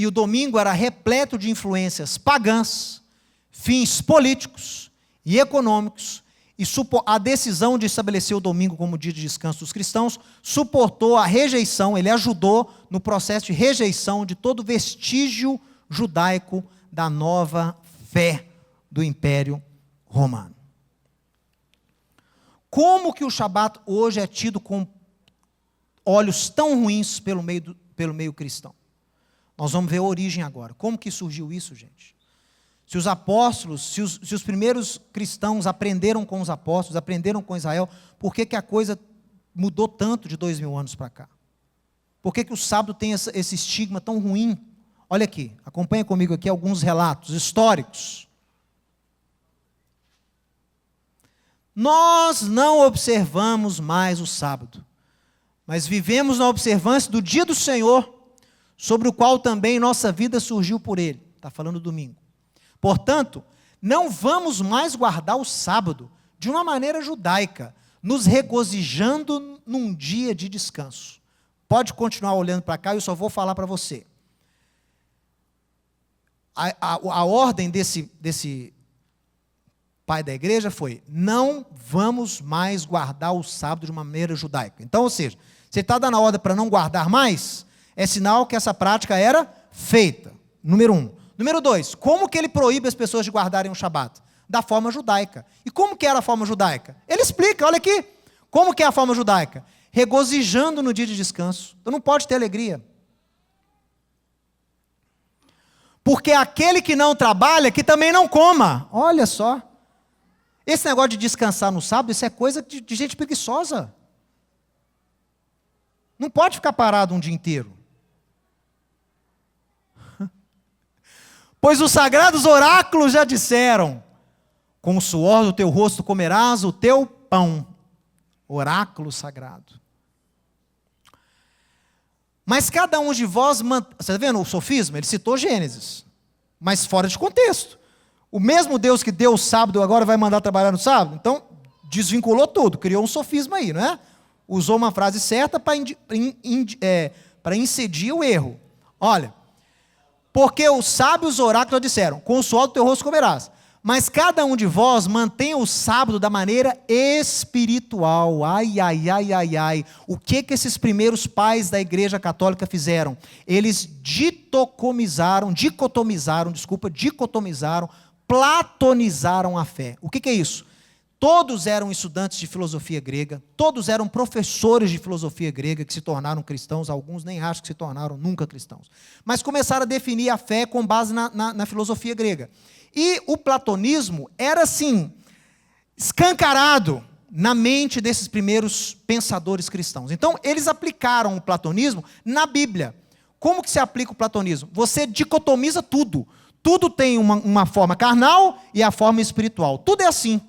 o domingo era repleto de influências pagãs, fins políticos e econômicos, e a decisão de estabelecer o domingo como dia de descanso dos cristãos suportou a rejeição, ele ajudou no processo de rejeição de todo vestígio judaico da nova fé do Império Romano. Como que o Shabat hoje é tido com olhos tão ruins pelo meio cristão? Nós vamos ver a origem agora. Como que surgiu isso, gente? Se os apóstolos, se os primeiros cristãos aprenderam com os apóstolos, aprenderam com Israel, por que a coisa mudou tanto de 2000 anos para cá? Por que o sábado tem esse estigma tão ruim? Olha aqui, acompanha comigo aqui alguns relatos históricos. Nós não observamos mais o sábado, mas vivemos na observância do dia do Senhor, sobre o qual também nossa vida surgiu por ele. Está falando domingo. Portanto, não vamos mais guardar o sábado de uma maneira judaica, nos regozijando num dia de descanso. Pode continuar olhando para cá, eu só vou falar para você. A ordem desse pai da igreja foi, não vamos mais guardar o sábado de uma maneira judaica. Então, ou seja, você está dando a ordem para não guardar mais, é sinal que essa prática era feita. Número 1. Número 2, como que ele proíbe as pessoas de guardarem o Shabat? Da forma judaica. E como que era a forma judaica? Ele explica, olha aqui. Como que é a forma judaica? Regozijando no dia de descanso. Então não pode ter alegria. Porque aquele que não trabalha, que também não coma. Olha só. Esse negócio de descansar no sábado, isso é coisa de gente preguiçosa. Não pode ficar parado um dia inteiro. Pois os sagrados oráculos já disseram, com o suor do teu rosto comerás o teu pão. Oráculo sagrado. Mas cada um de vós, você está vendo o sofisma? Ele citou Gênesis, mas fora de contexto. O mesmo Deus que deu o sábado agora vai mandar trabalhar no sábado? Então, desvinculou tudo, criou um sofisma aí, não é? Usou uma frase certa para incidir o erro. Olha, porque os sábios oráculos disseram, com o suor do teu rosto comerás. Mas cada um de vós mantém o sábado da maneira espiritual. Ai. O que esses primeiros pais da igreja católica fizeram? Eles dicotomizaram, platonizaram a fé. O que é isso? Todos eram estudantes de filosofia grega, todos eram professores de filosofia grega que se tornaram cristãos, alguns nem acham que se tornaram nunca cristãos. Mas começaram a definir a fé com base na filosofia grega. E o platonismo era, assim, escancarado na mente desses primeiros pensadores cristãos. Então, eles aplicaram o platonismo na Bíblia. Como que se aplica o platonismo? Você dicotomiza tudo. Tudo tem uma forma carnal e a forma espiritual. Tudo é assim.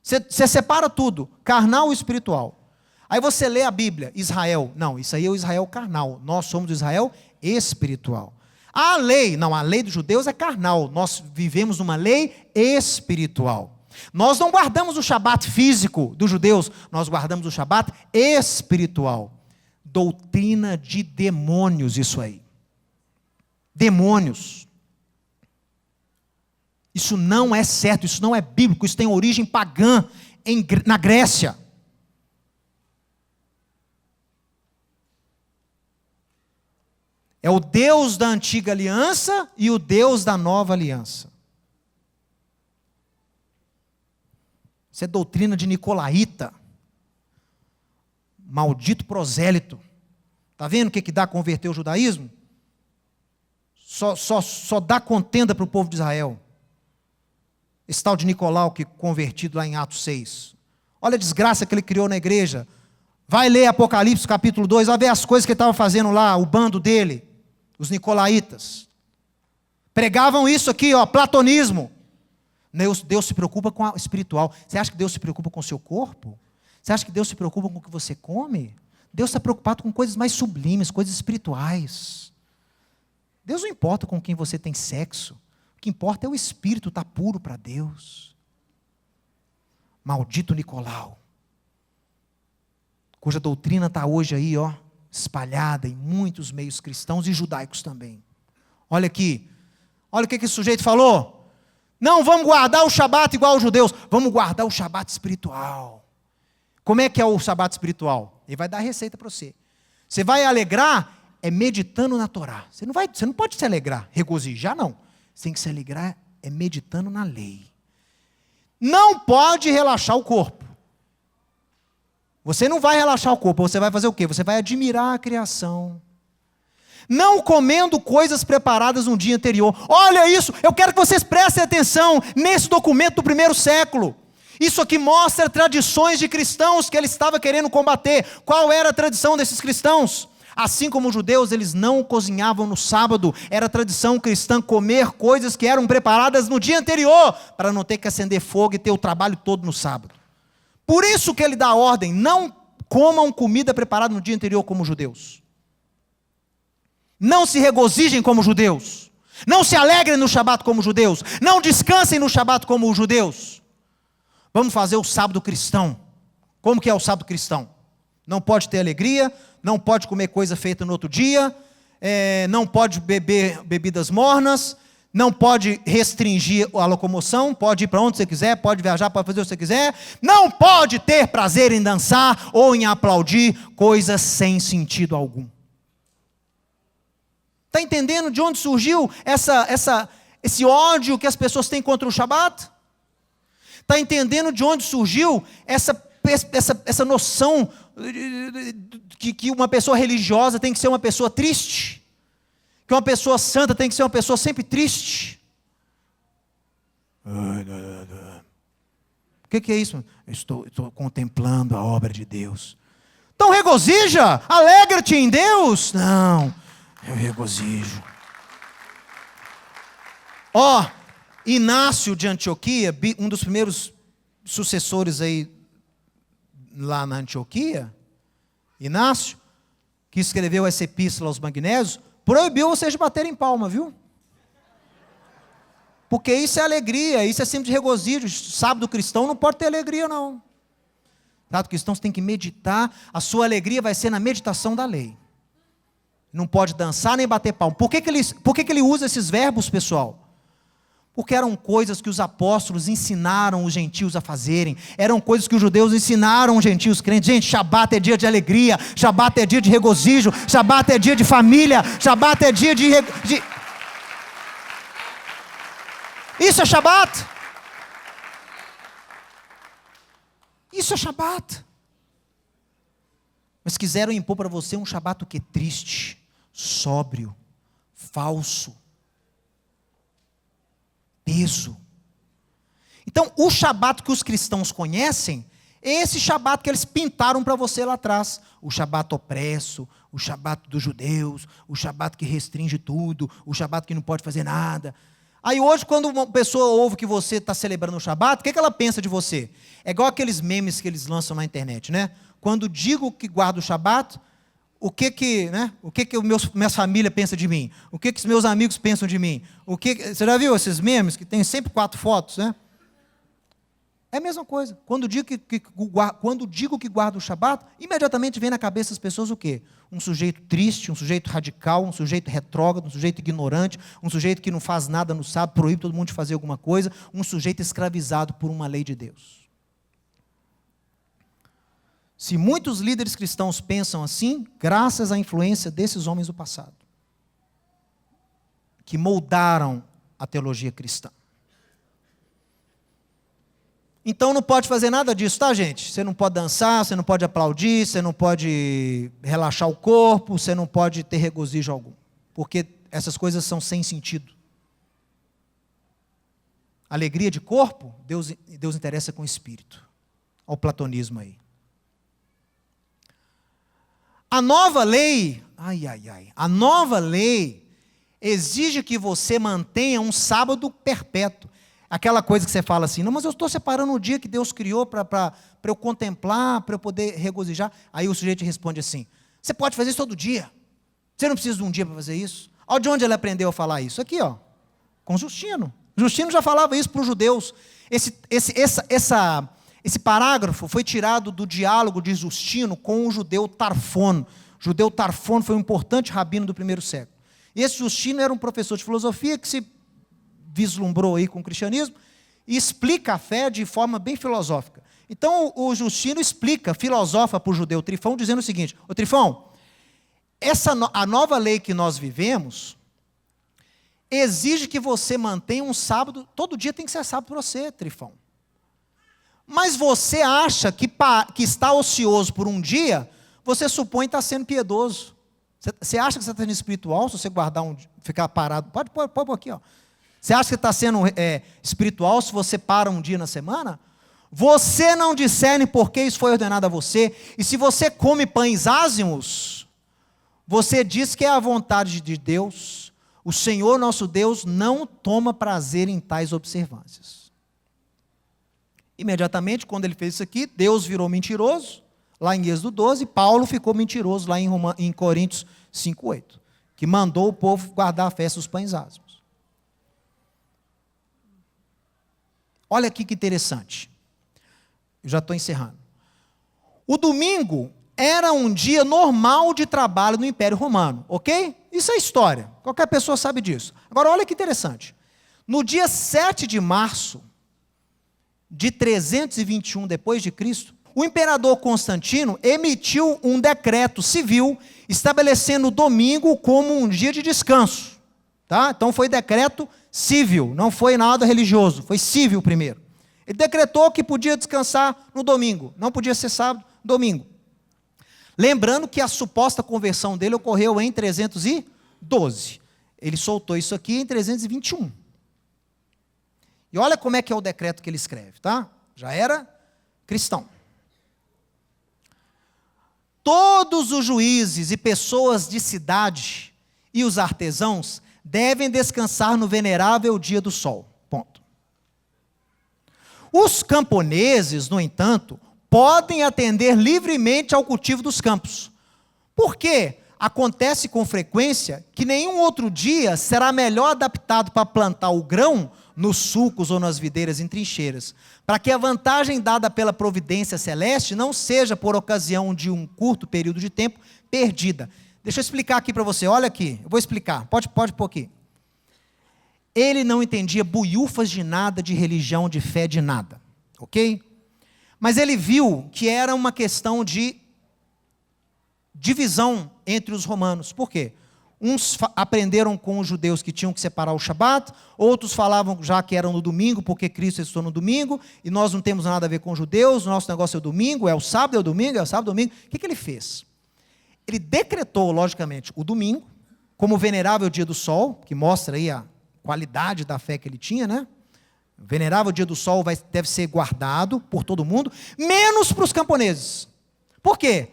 Você separa tudo, carnal e espiritual. Aí você lê a Bíblia, Israel. Não, isso aí é o Israel carnal. Nós somos o Israel espiritual. A lei dos judeus é carnal. Nós vivemos numa lei espiritual. Nós não guardamos o Shabat físico dos judeus, nós guardamos o Shabat espiritual. Doutrina de demônios isso aí. Demônios. Isso não é certo, isso não é bíblico, isso tem origem pagã na Grécia. É o Deus da antiga aliança e o Deus da nova aliança. Isso é doutrina de nicolaíta. Maldito prosélito. Está vendo o que dá converter o judaísmo? Só dá contenda para o povo de Israel. Esse tal de Nicolau que convertido lá em Atos 6. Olha a desgraça que ele criou na igreja. Vai ler Apocalipse capítulo 2, vai ver as coisas que ele estava fazendo lá, o bando dele, os nicolaítas. Pregavam isso aqui, ó, platonismo. Deus se preocupa com o espiritual. Você acha que Deus se preocupa com o seu corpo? Você acha que Deus se preocupa com o que você come? Deus está preocupado com coisas mais sublimes, coisas espirituais. Deus não importa com quem você tem sexo. O que importa é o espírito estar puro para Deus. Maldito Nicolau, cuja doutrina está hoje aí, ó, espalhada em muitos meios cristãos e judaicos também. Olha aqui, olha o que esse sujeito falou. Não vamos guardar o Shabat igual aos judeus, vamos guardar o Shabat espiritual. Como é que é o Shabat espiritual? Ele vai dar a receita para você. Você vai alegrar meditando na Torá. Você não pode se alegrar, regozijar não. Você tem que se alegrar meditando na lei. Não pode relaxar o corpo. Você não vai relaxar o corpo, você vai fazer o quê? Você vai admirar a criação. Não comendo coisas preparadas no dia anterior. Olha isso, eu quero que vocês prestem atenção nesse documento do primeiro século. Isso aqui mostra tradições de cristãos que ele estava querendo combater. Qual era a tradição desses cristãos? Assim como os judeus, eles não cozinhavam no sábado. Era tradição cristã comer coisas que eram preparadas no dia anterior, para não ter que acender fogo e ter o trabalho todo no sábado. Por isso que ele dá a ordem, não comam comida preparada no dia anterior como os judeus. Não se regozijem como judeus. Não se alegrem no Shabat como judeus. Não descansem no Shabat como os judeus. Vamos fazer o sábado cristão. Como que é o sábado cristão? Não pode ter alegria, não pode comer coisa feita no outro dia, não pode beber bebidas mornas, não pode restringir a locomoção, pode ir para onde você quiser, pode viajar, pode fazer o que você quiser, não pode ter prazer em dançar ou em aplaudir coisas sem sentido algum. Está entendendo de onde surgiu esse ódio que as pessoas têm contra o Shabat? Está entendendo de onde surgiu essa noção que uma pessoa religiosa tem que ser uma pessoa triste? Que uma pessoa santa tem que ser uma pessoa sempre triste? O que é isso? Eu estou contemplando a obra de Deus. Então regozija, alegra-te em Deus. Não, eu regozijo. Inácio de Antioquia, um dos primeiros sucessores aí lá na Antioquia, Inácio, que escreveu essa epístola aos magnésios, proibiu vocês de baterem palma, viu? Porque isso é alegria, isso é sempre de regozijo. Sábado cristão não pode ter alegria, não. Sábado cristão você tem que meditar, a sua alegria vai ser na meditação da lei. Não pode dançar nem bater palma. Por que ele usa esses verbos, pessoal? Porque eram coisas que os apóstolos ensinaram os gentios a fazerem. Eram coisas que os judeus ensinaram os gentios crentes. Gente, Shabat é dia de alegria. Shabat é dia de regozijo. Shabat é dia de família. Shabat é dia de... Isso é Shabat. Isso é Shabat. Mas quiseram impor para você um Shabat o quê? Triste, sóbrio, falso. Peso. Então, o Shabat que os cristãos conhecem é esse Shabat que eles pintaram para você lá atrás. O Shabat opresso, o Shabat dos judeus, o Shabat que restringe tudo, o Shabat que não pode fazer nada. Aí hoje, quando uma pessoa ouve que você está celebrando o Shabat, o que ela pensa de você? É igual aqueles memes que eles lançam na internet, né? Quando digo que guardo o Shabat, o que minhas família pensa de mim? O que os meus amigos pensam de mim? Você já viu esses memes que tem sempre 4 fotos, né? É a mesma coisa. Quando digo que guardo o Shabat, imediatamente vem na cabeça das pessoas o quê? Um sujeito triste, um sujeito radical, um sujeito retrógrado, um sujeito ignorante, um sujeito que não faz nada no sábado, proíbe todo mundo de fazer alguma coisa, um sujeito escravizado por uma lei de Deus. Se muitos líderes cristãos pensam assim, graças à influência desses homens do passado, que moldaram a teologia cristã. Então não pode fazer nada disso, tá, gente? Você não pode dançar, você não pode aplaudir, você não pode relaxar o corpo, você não pode ter regozijo algum. Porque essas coisas são sem sentido. Alegria de corpo, Deus interessa com o espírito. Olha o platonismo aí. A nova lei, a nova lei exige que você mantenha um sábado perpétuo. Aquela coisa que você fala assim, não, mas eu estou separando o dia que Deus criou para eu contemplar, para eu poder regozijar. Aí o sujeito responde assim, você pode fazer isso todo dia. Você não precisa de um dia para fazer isso. Olha de onde ele aprendeu a falar isso. Aqui, ó, com Justino. Justino já falava isso para os judeus. Esse parágrafo foi tirado do diálogo de Justino com o judeu Tarfon. O judeu Tarfon foi um importante rabino do primeiro século. E esse Justino era um professor de filosofia que se vislumbrou aí com o cristianismo e explica a fé de forma bem filosófica. Então o Justino explica, filosofa para o judeu Trifão, dizendo o seguinte, ô Trifão, a nova lei que nós vivemos exige que você mantenha um sábado, todo dia tem que ser sábado para você, Trifão. Mas você acha que está ocioso por um dia, você supõe estar sendo piedoso. Você acha que você está sendo espiritual se você guardar ficar parado? Pode pôr aqui, ó. Você acha que está sendo espiritual se você para um dia na semana? Você não discerne porque isso foi ordenado a você. E se você come pães ázimos, você diz que é a vontade de Deus. O Senhor nosso Deus não toma prazer em tais observâncias. Imediatamente, quando ele fez isso aqui, Deus virou mentiroso, lá em Êxodo 12, Paulo ficou mentiroso lá em Coríntios 5:8, que mandou o povo guardar a festa dos pães ázimos. Olha aqui que interessante. Eu já estou encerrando. O domingo era um dia normal de trabalho no Império Romano, ok? Isso é história. Qualquer pessoa sabe disso. Agora, olha que interessante. No dia 7 de março de 321 depois de Cristo, o imperador Constantino emitiu um decreto civil estabelecendo o domingo como um dia de descanso. Tá? Então foi decreto civil, não foi nada religioso, foi civil primeiro. Ele decretou que podia descansar no domingo, não podia ser sábado, domingo. Lembrando que a suposta conversão dele ocorreu em 312. Ele soltou isso aqui em 321. E olha como é que é o decreto que ele escreve, tá? Já era cristão. Todos os juízes e pessoas de cidade e os artesãos devem descansar no venerável dia do sol. Ponto. Os camponeses, no entanto, podem atender livremente ao cultivo dos campos. Por quê? Acontece com frequência que nenhum outro dia será melhor adaptado para plantar o grão nos sulcos ou nas videiras em trincheiras, para que a vantagem dada pela providência celeste não seja, por ocasião de um curto período de tempo, perdida. Deixa eu explicar aqui para você, olha aqui, eu vou explicar, pode pôr aqui. Ele não entendia buiufas de nada, de religião, de fé, de nada, ok? Mas ele viu que era uma questão de divisão entre os romanos, por quê? Uns aprenderam com os judeus que tinham que separar o Shabat, outros falavam já que eram no domingo, porque Cristo ressuscitou no domingo, e nós não temos nada a ver com os judeus, o nosso negócio é o domingo, é o sábado, é o domingo, é o sábado, domingo. O que ele fez? Ele decretou, logicamente, o domingo, como venerável dia do sol, que mostra aí a qualidade da fé que ele tinha, né? O venerável dia do sol deve ser guardado por todo mundo, menos para os camponeses. Por quê?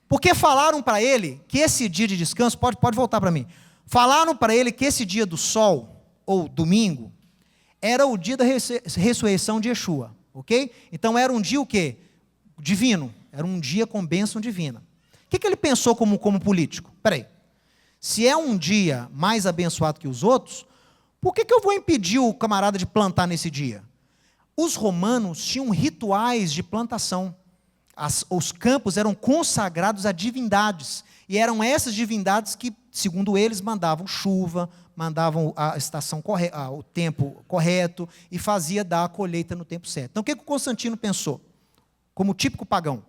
Porque falaram para ele que esse dia de descanso, pode voltar para mim, falaram para ele que esse dia do sol, ou domingo, era o dia da ressurreição de Yeshua, ok? Então era um dia o quê? Divino, era um dia com bênção divina. O que ele pensou como político? Espera aí, se é um dia mais abençoado que os outros, por que eu vou impedir o camarada de plantar nesse dia? Os romanos tinham rituais de plantação. Os campos eram consagrados a divindades. E eram essas divindades que, segundo eles, mandavam chuva, mandavam a estação o tempo correto e fazia dar a colheita no tempo certo. Então, o que o Constantino pensou? Como típico pagão.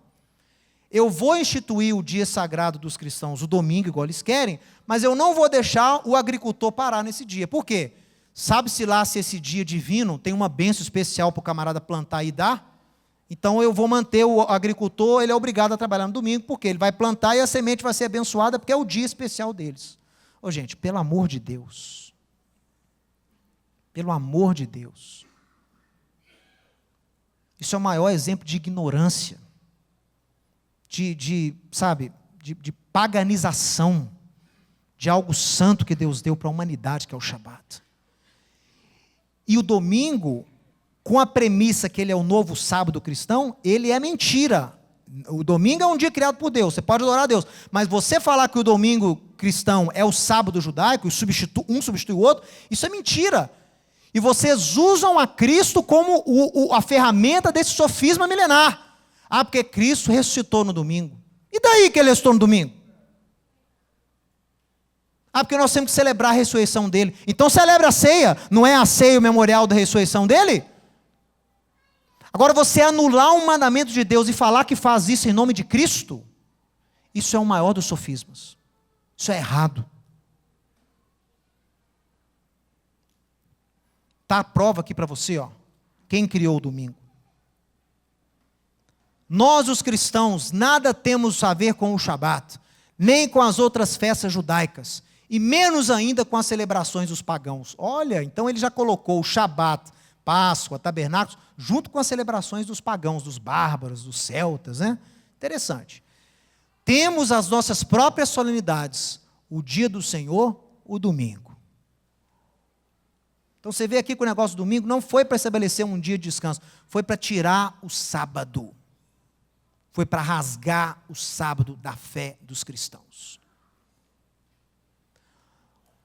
Eu vou instituir o dia sagrado dos cristãos, o domingo, igual eles querem, mas eu não vou deixar o agricultor parar nesse dia. Por quê? Sabe-se lá se esse dia divino tem uma bênção especial para o camarada plantar e dar? Então eu vou manter o agricultor, ele é obrigado a trabalhar no domingo, porque ele vai plantar e a semente vai ser abençoada, porque é o dia especial deles. Ô gente, pelo amor de Deus. Pelo amor de Deus. Isso é o maior exemplo de ignorância. De paganização de algo santo que Deus deu para a humanidade, que é o Shabat. E o domingo, com a premissa que ele é o novo sábado cristão, ele é mentira. O domingo é um dia criado por Deus, você pode adorar a Deus, mas você falar que o domingo cristão é o sábado judaico, um substitui o outro, isso é mentira. E vocês usam a Cristo como a ferramenta desse sofisma milenar. Ah, porque Cristo ressuscitou no domingo. E daí que ele ressuscitou no domingo? Ah, porque nós temos que celebrar a ressurreição dele. Então celebra a ceia. Não é a ceia o memorial da ressurreição dele? Agora você anular um mandamento de Deus e falar que faz isso em nome de Cristo, isso é o maior dos sofismas. Isso é errado. Está a prova aqui para você, ó. Quem criou o domingo? Nós, os cristãos, nada temos a ver com o Shabat, nem com as outras festas judaicas, e menos ainda com as celebrações dos pagãos. Olha, então ele já colocou o Shabat, Páscoa, Tabernáculos, junto com as celebrações dos pagãos, dos bárbaros, dos celtas, né? Interessante. Temos as nossas próprias solenidades, o dia do Senhor, o domingo. Então você vê aqui que o negócio do domingo não foi para estabelecer um dia de descanso, foi para tirar o sábado. Foi para rasgar o sábado da fé dos cristãos.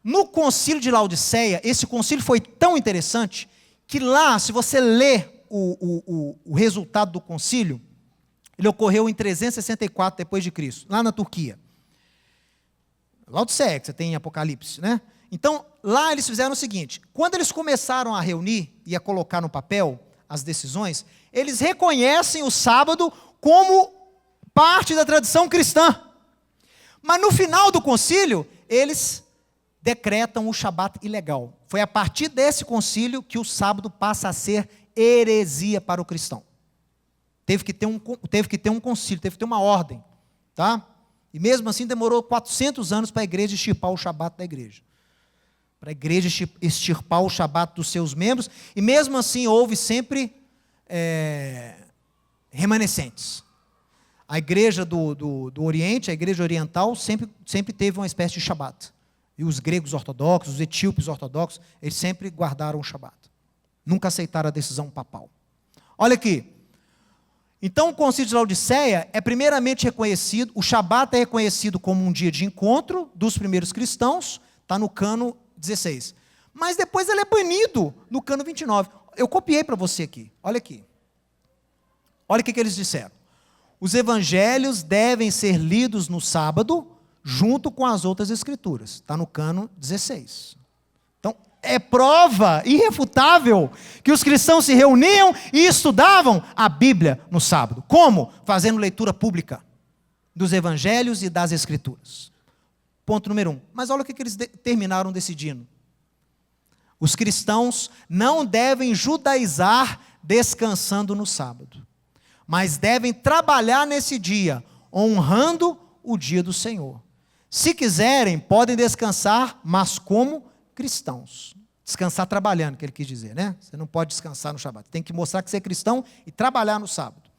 No concílio de Laodiceia, esse concílio foi tão interessante, que lá, se você ler o resultado do concílio, ele ocorreu em 364 depois de Cristo, lá na Turquia. Laodiceia, que você tem em Apocalipse, né? Então, lá eles fizeram o seguinte, quando eles começaram a reunir e a colocar no papel as decisões, eles reconhecem o sábado como parte da tradição cristã. Mas no final do concílio, eles decretam o Shabat ilegal. Foi a partir desse concílio que o sábado passa a ser heresia para o cristão. Teve que ter um concílio, teve que ter uma ordem. Tá? E mesmo assim demorou 400 anos para a igreja extirpar o Shabat da igreja. Para a igreja extirpar o Shabat dos seus membros. E mesmo assim houve sempre remanescentes. A igreja do Oriente, a igreja oriental, sempre teve uma espécie de Shabat. E os gregos ortodoxos, os etíopes ortodoxos, eles sempre guardaram o Shabat. Nunca aceitaram a decisão papal. Olha aqui. Então o concílio de Laodiceia é primeiramente reconhecido, o Shabat é reconhecido como um dia de encontro dos primeiros cristãos, está no cano 16. Mas depois ele é banido no cano 29. Eu copiei para você aqui, olha aqui. Olha o que eles disseram. Os evangelhos devem ser lidos no sábado, junto com as outras escrituras. Está no cano 16. Então, é prova irrefutável que os cristãos se reuniam e estudavam a Bíblia no sábado. Como? Fazendo leitura pública dos evangelhos e das escrituras. Ponto número 1. Mas olha o que eles terminaram decidindo. Os cristãos não devem judaizar descansando no sábado, mas devem trabalhar nesse dia, honrando o dia do Senhor. Se quiserem, podem descansar, mas como cristãos. Descansar trabalhando, que ele quis dizer, né? Você não pode descansar no Shabat. Tem que mostrar que você é cristão e trabalhar no sábado.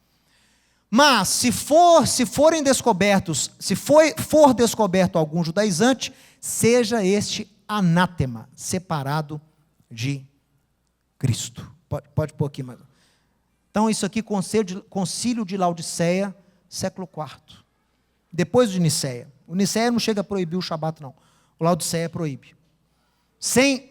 Mas, se for descoberto algum judaizante, seja este anátema, separado de Cristo. Pode pôr aqui, mais. Então, isso aqui, concílio de Laodiceia, século IV. Depois de Niceia. O Niceia não chega a proibir o Shabat, não. O Laodiceia proíbe.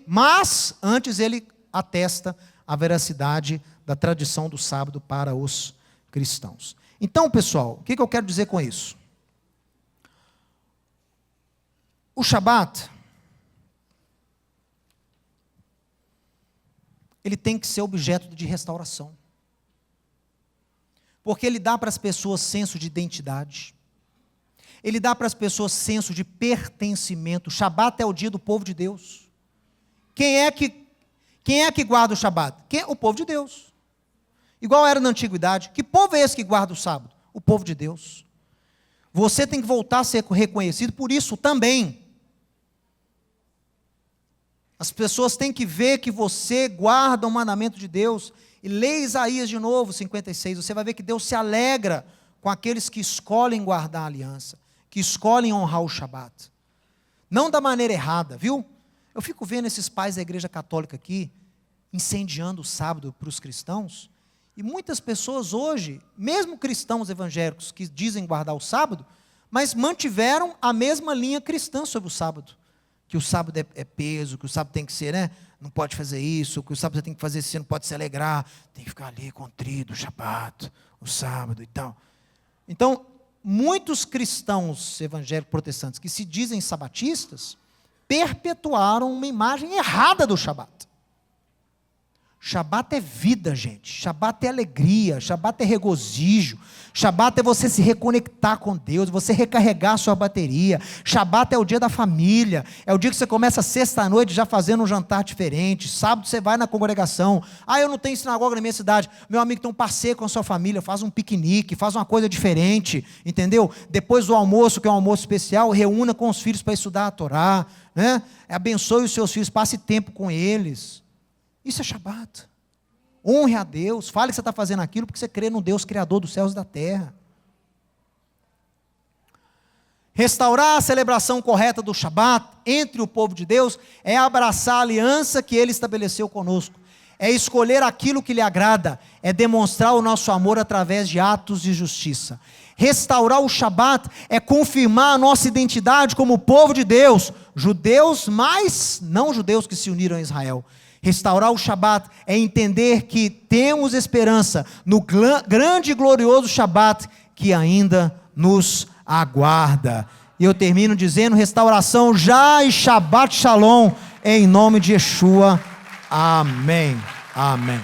Mas, antes ele atesta a veracidade da tradição do sábado para os cristãos. Então, pessoal, o que eu quero dizer com isso? O Shabat, ele tem que ser objeto de restauração. Porque ele dá para as pessoas senso de identidade. Ele dá para as pessoas senso de pertencimento. O Shabat é o dia do povo de Deus. Quem é que guarda o Shabat? O povo de Deus. Igual era na antiguidade. Que povo é esse que guarda o sábado? O povo de Deus. Você tem que voltar a ser reconhecido por isso também. As pessoas têm que ver que você guarda o mandamento de Deus. E lê Isaías de novo, 56. Você vai ver que Deus se alegra com aqueles que escolhem guardar a aliança, que escolhem honrar o Shabat. Não da maneira errada, viu? Eu fico vendo esses pais da igreja católica aqui, incendiando o sábado para os cristãos. E muitas pessoas hoje, mesmo cristãos evangélicos que dizem guardar o sábado, mas mantiveram a mesma linha cristã sobre o sábado. Que o sábado é peso, que o sábado tem que ser, né? Não pode fazer isso, que o sábado você tem que fazer isso, você não pode se alegrar, tem que ficar ali contrito, o Shabat, o sábado e tal. Então, muitos cristãos evangélicos protestantes que se dizem sabatistas, perpetuaram uma imagem errada do Shabat. Shabat é vida, gente. Shabat é alegria, Shabat é regozijo. Shabat é você se reconectar com Deus, você recarregar a sua bateria. Shabat é o dia da família, é o dia que você começa sexta-noite já fazendo um jantar diferente. Sábado você vai na congregação. Eu não tenho sinagoga na minha cidade. Meu amigo, tem um passeio com a sua família, faz um piquenique, faz uma coisa diferente, entendeu? Depois do almoço, que é um almoço especial, reúna com os filhos para estudar a Torá, né? Abençoe os seus filhos, passe tempo com eles. Isso é Shabat. Honre a Deus, fale que você está fazendo aquilo porque você crê no Deus Criador dos céus e da terra. Restaurar a celebração correta do Shabat entre o povo de Deus é abraçar a aliança que Ele estabeleceu conosco. É escolher aquilo que lhe agrada, é demonstrar o nosso amor através de atos de justiça. Restaurar o Shabat é confirmar a nossa identidade como povo de Deus, judeus, mas não judeus que se uniram a Israel. Restaurar o Shabat é entender que temos esperança no grande e glorioso Shabat que ainda nos aguarda. E eu termino dizendo, restauração já e Shabat Shalom, em nome de Yeshua. Amém. Amém.